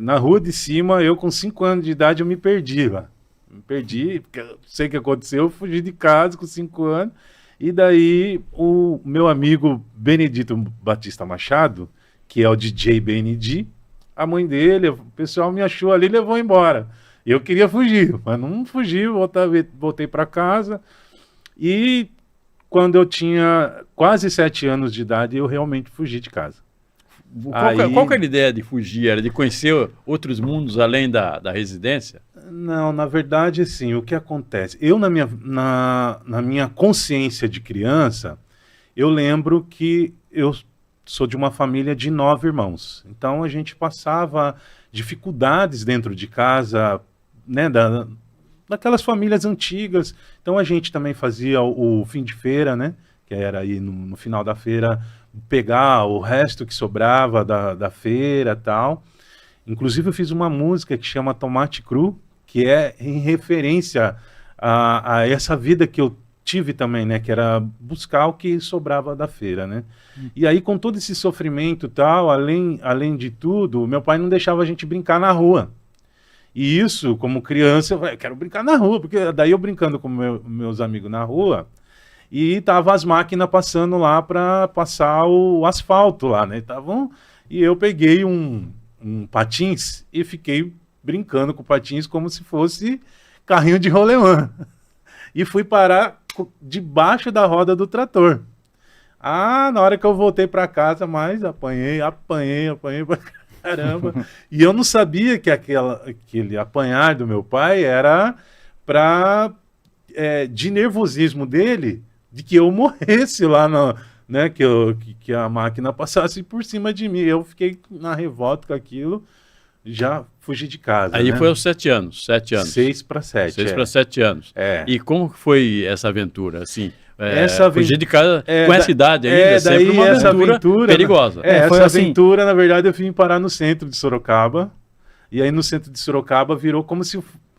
Na rua de cima, eu com 5 anos de idade, eu me perdi lá. Me perdi, porque eu sei o que aconteceu, eu fugi de casa com 5 anos. E daí o meu amigo Benedito Batista Machado, que é o DJ BND, a mãe dele, o pessoal me achou ali e levou embora. Eu queria fugir, mas não fugi, voltei para casa. E quando eu tinha quase 7 anos de idade, eu realmente fugi de casa. Qual que era a ideia de fugir? Era de conhecer outros mundos além da residência? Não, na verdade, assim, o que acontece? Eu, na minha consciência de criança, eu lembro que eu sou de uma família de 9 irmãos. Então, a gente passava dificuldades dentro de casa, né, daquelas famílias antigas. Então, a gente também fazia o fim de feira, né, que era aí no final da feira, pegar o resto que sobrava da feira e tal. Inclusive, eu fiz uma música que chama Tomate Cru, que é em referência a essa vida que eu tive também, né? Que era buscar o que sobrava da feira, né? E aí, com todo esse sofrimento e tal, além de tudo, meu pai não deixava a gente brincar na rua. E isso, como criança, eu falei, eu quero brincar na rua, porque daí eu brincando com meus amigos na rua, e tava as máquinas passando lá para passar o asfalto lá, né? E eu peguei um patins e fiquei brincando com patins como se fosse carrinho de rolemã. E fui parar debaixo da roda do trator. Na hora que eu voltei para casa, mas apanhei pra caramba. E eu não sabia que aquele apanhar do meu pai era de nervosismo dele, de que eu morresse lá né, que a máquina passasse por cima de mim. Eu fiquei na revolta com aquilo, já fugi de casa. Aí né? foi aos 7 anos, 7 anos. 6 para 7. 6 para 7 anos. E como foi essa aventura? Assim, fugir de casa com essa idade ainda, sempre uma aventura perigosa. Essa aventura, na verdade, eu vim parar no centro de Sorocaba. E aí no centro de Sorocaba virou como se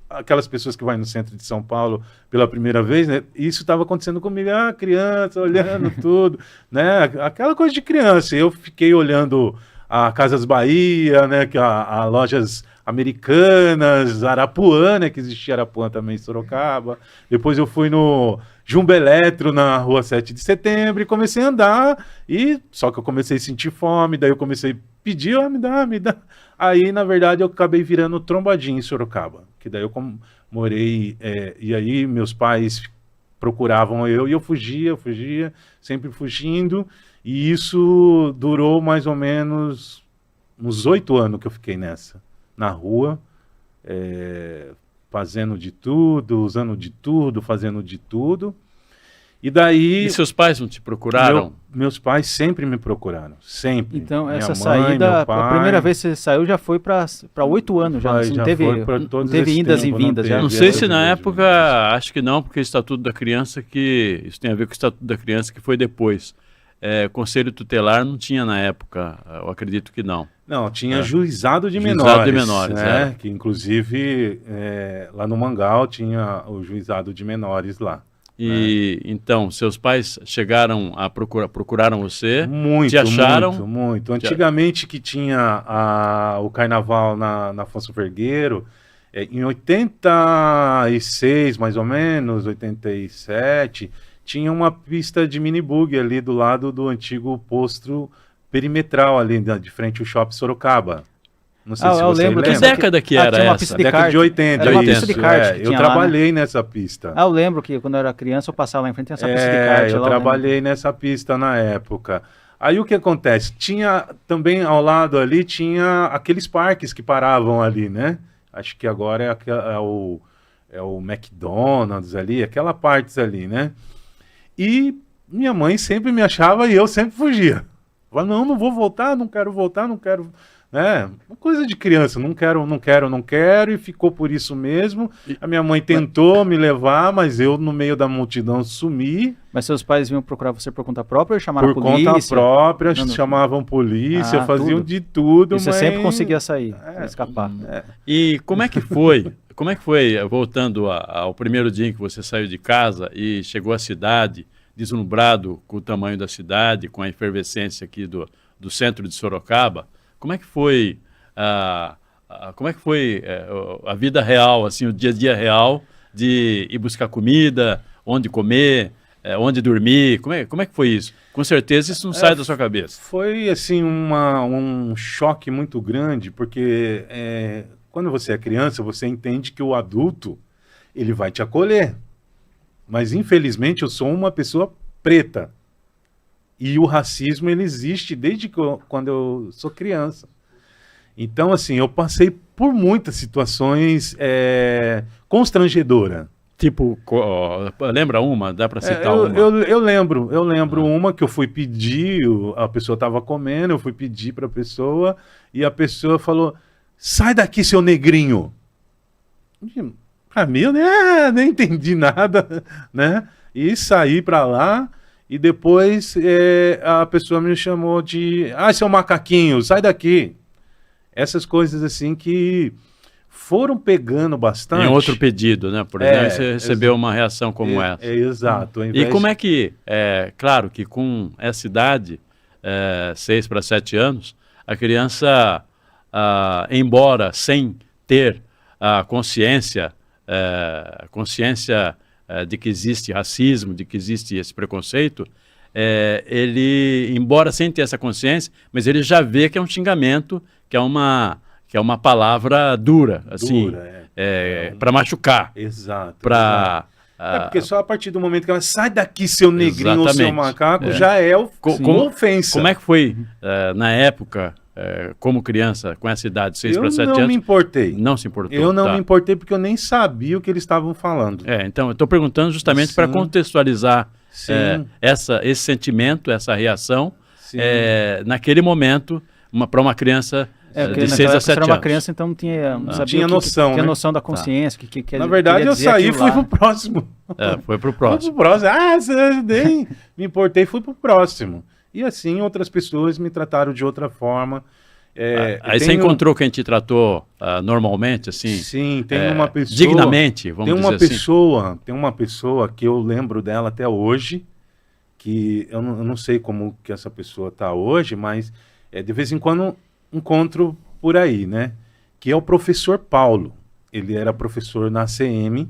aquelas pessoas que vão no centro de São Paulo pela primeira vez, né? Isso estava acontecendo comigo, criança, olhando tudo, né? Aquela coisa de criança. Eu fiquei olhando a Casas Bahia, né? Que a lojas americanas, Arapuã, né? Que existia Arapuã também em Sorocaba. Depois eu fui no Jumbo Eletro, na rua 7 de Setembro, e comecei a andar, só que eu comecei a sentir fome, daí eu comecei a pedir, me dá. Aí, na verdade, eu acabei virando trombadinho em Sorocaba, que daí eu morei, e aí meus pais procuravam eu, e eu fugia, sempre fugindo, e isso durou mais ou menos uns 8 anos que eu fiquei na rua, fazendo de tudo, usando de tudo, fazendo de tudo. E daí... E seus pais não te procuraram? Meus pais sempre me procuraram, sempre. Então, essa saída, a primeira vez que você saiu já foi para 8 anos, já não teve indas e vindas. Já. Não sei se na época, acho que não, porque o Estatuto da Criança, isso tem a ver com o Estatuto da Criança que foi depois. Conselho tutelar não tinha na época, eu acredito que não. Não, tinha juizado de menores, né? Que inclusive lá no Mangal tinha o juizado de menores lá. E então, seus pais chegaram a procuraram você? Muito, te acharam? muito. Antigamente que tinha o carnaval na Afonso Vergueiro, em 86 mais ou menos, 87, tinha uma pista de minibug ali do lado do antigo posto perimetral ali de frente ao Shopping Sorocaba. Não sei se você lembra. Que década que era essa? Década de 80. Era uma pista de kart. Eu trabalhei nessa pista. Eu lembro que quando eu era criança eu passava lá em frente essa pista de kart. Eu trabalhei nessa pista na época. Aí o que acontece? Tinha também ao lado ali, tinha aqueles parques que paravam ali, né? Acho que agora é o McDonald's ali, aquela parte ali, né? E minha mãe sempre me achava e eu sempre fugia. Falava, não vou voltar, não quero voltar, não quero... uma coisa de criança, não quero, e ficou por isso mesmo. A minha mãe tentou me levar, mas eu no meio da multidão sumi. Mas seus pais vinham procurar você por conta própria ou chamaram a polícia? Por conta própria, chamavam polícia, faziam de tudo. E você sempre conseguia sair, escapar. E como é que foi? Voltando ao primeiro dia em que você saiu de casa e chegou à cidade, deslumbrado com o tamanho da cidade, com a efervescência aqui do centro de Sorocaba, como é que foi como é que foi a vida real, assim, o dia a dia real de ir buscar comida, onde comer, onde dormir? Como é que foi isso? Com certeza isso não sai da sua cabeça. Foi, assim, um choque muito grande, porque quando você é criança, você entende que o adulto, ele vai te acolher. Mas, infelizmente, eu sou uma pessoa preta. E o racismo, ele existe desde quando eu sou criança. Então, assim, eu passei por muitas situações constrangedoras. Tipo, lembra uma? Dá para citar uma? Eu lembro uma que eu fui pedir, a pessoa estava comendo, eu fui pedir para a pessoa, e a pessoa falou, sai daqui, seu negrinho. Para mim, eu nem entendi nada, né? E saí para lá, e depois a pessoa me chamou de, seu macaquinho, sai daqui. Essas coisas assim que foram pegando bastante. Em outro pedido, né? Por exemplo, você recebeu uma reação como essa. Exato. E como é que, claro que com essa idade, 6 para 7 anos, a criança, embora sem ter a consciência de que existe racismo, de que existe esse preconceito, ele, embora sem ter essa consciência, mas ele já vê que é um xingamento, que é uma palavra dura, assim, para machucar. Exato. Porque só a partir do momento que ela sai daqui, seu negrinho ou seu macaco, já é ofensa. Como é que foi na época, como criança, com essa idade, 6 para 7 anos? Eu não me importei. Não se importou? Eu não me importei porque eu nem sabia o que eles estavam falando. Então, eu estou perguntando justamente para contextualizar esse sentimento, essa reação, naquele momento, para uma criança de 6 a 7 anos. Era uma criança, então não tinha noção, tinha noção da consciência. Na verdade, eu saí e fui pro próximo. Foi pro próximo. Nem me importei, fui pro próximo. E assim, outras pessoas me trataram de outra forma. Aí você encontrou quem te tratou normalmente, assim? Sim, tem uma pessoa... Dignamente, vamos dizer assim. Tem uma pessoa que eu lembro dela até hoje, que eu não sei como que essa pessoa está hoje, mas de vez em quando encontro por aí, né? Que é o professor Paulo. Ele era professor na CM,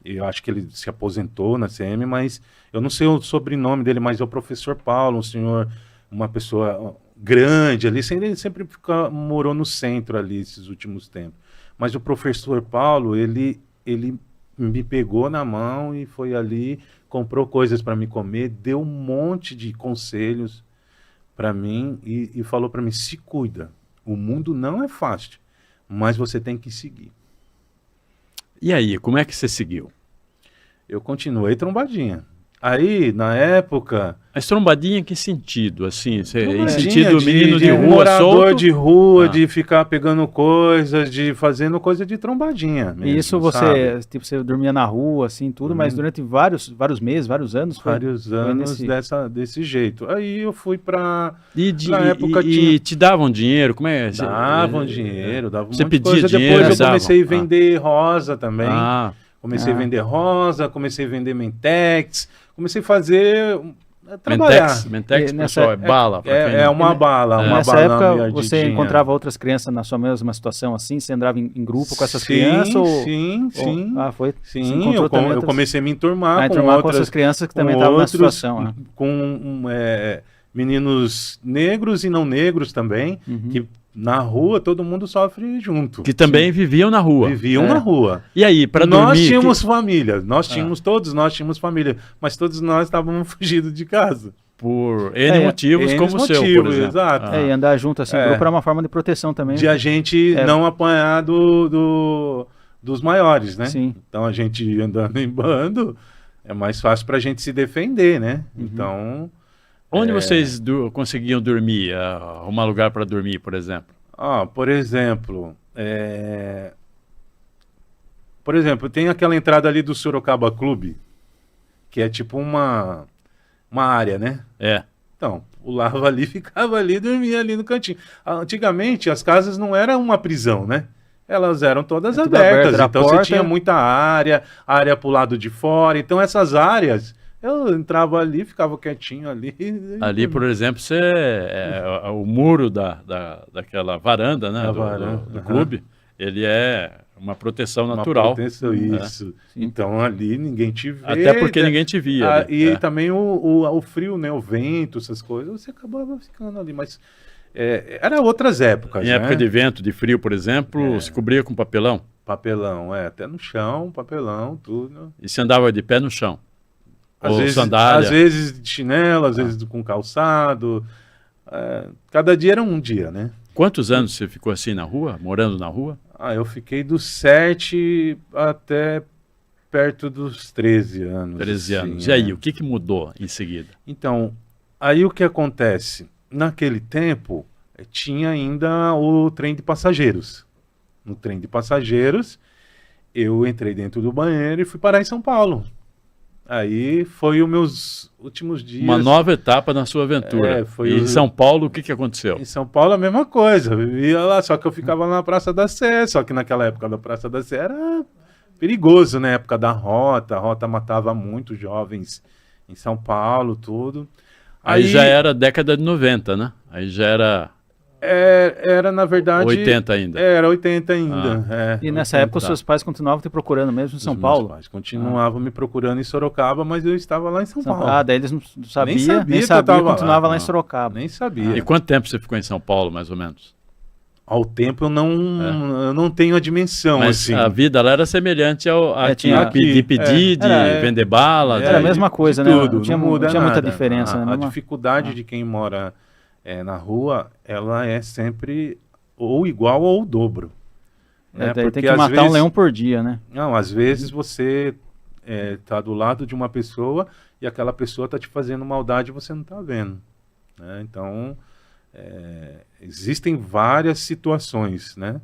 eu acho que ele se aposentou na CM, mas eu não sei o sobrenome dele, mas é o professor Paulo, um senhor, uma pessoa grande ali, ele sempre morou no centro ali esses últimos tempos. Mas o professor Paulo, ele me pegou na mão e foi ali, comprou coisas para me comer, deu um monte de conselhos para mim e falou para mim, se cuida, o mundo não é fácil, mas você tem que seguir. E aí, como é que você seguiu? Eu continuei trombadinha. Aí, na época... Mas trombadinha em que sentido? Assim, em sentido menino de rua, morador solto? De rua, de ficar pegando coisas, de fazendo coisa de trombadinha mesmo, e isso você, tipo, você dormia na rua, assim, tudo, mas durante vários meses, vários anos... Vários anos desse jeito. Aí eu fui pra... na época e te davam dinheiro? Como é? Davam dinheiro, davam você pedia dinheiro? Depois eu comecei a vender rosa também. Comecei a vender rosa, comecei a vender Mentex, comecei a fazer... trabalhar. Mentex, pessoal, bala. É uma bala. Nessa época você encontrava outras crianças na sua mesma situação assim? Você andava em grupo com essas crianças? Sim. Foi? Sim, eu comecei a me enturmar com essas crianças que também estavam na situação. Com meninos negros e não negros também, que na rua todo mundo sofre junto. Que também viviam na rua. Viviam na rua. E aí, para dormir... Nós tínhamos família, todos nós tínhamos família, mas todos nós estávamos fugidos de casa. Por N motivos, como o seu, por exemplo. Exato. E andar junto assim, grupo era uma forma de proteção também. De a gente não apanhar dos maiores, né? Sim. Então a gente andando em bando, é mais fácil para a gente se defender, né? Então... Onde vocês conseguiam dormir, arrumar lugar para dormir, por exemplo? Por exemplo, tem aquela entrada ali do Sorocaba Clube, que é tipo uma área, né? Então, pulava ali, ficava ali, dormia ali no cantinho. Antigamente, as casas não eram uma prisão, né? Elas eram todas abertas, então você tinha muita área pro lado de fora. Então essas áreas Eu entrava ali, ficava quietinho ali. Ali, por exemplo, o muro daquela varanda, né, do clube, ele é uma proteção natural. Uma proteção, isso. Então ali ninguém te vê. Até porque ninguém te via. E também o frio, né, o vento, essas coisas, você acabava ficando ali, mas era outras épocas, Em época de vento, de frio, por exemplo, se cobria com papelão? Papelão, até no chão, papelão, tudo. E você andava de pé no chão? Às vezes de chinelo, às vezes com calçado. Cada dia era um dia, né? Quantos anos você ficou assim na rua, morando na rua? Eu fiquei dos 7 até perto dos 13 anos. 13 anos. E aí, o que mudou em seguida? Então, aí o que acontece? Naquele tempo, tinha ainda o trem de passageiros. No trem de passageiros, eu entrei dentro do banheiro e fui parar em São Paulo. Aí foi os meus últimos dias. Uma nova etapa na sua aventura. E em São Paulo, o que aconteceu? Em São Paulo a mesma coisa. Eu vivia lá, só que eu ficava lá na Praça da Sé. Só que naquela época da Praça da Sé era perigoso, né? Época da Rota. A Rota matava muitos jovens em São Paulo, tudo. Aí já era década de 90, né? Aí já era... Era, na verdade... 80 ainda. Era 80 ainda. E nessa época os seus pais continuavam te procurando mesmo em São Paulo? Meus pais continuavam me procurando em Sorocaba, mas eu estava lá em São Paulo. Daí eles não sabiam, nem sabia que continuava lá em Sorocaba. Nem sabia. E quanto tempo você ficou em São Paulo, mais ou menos? Ao tempo eu não tenho a dimensão. Mas assim. A vida lá era semelhante a de pedir, de vender bala. Era a mesma coisa, né? Tudo, não tinha muita diferença. A dificuldade de quem mora na rua, ela é sempre ou igual ou o dobro. Né? Daí tem que matar um leão por dia, né? Não, às vezes você tá do lado de uma pessoa e aquela pessoa tá te fazendo maldade e você não tá vendo. Né? Então, existem várias situações, né?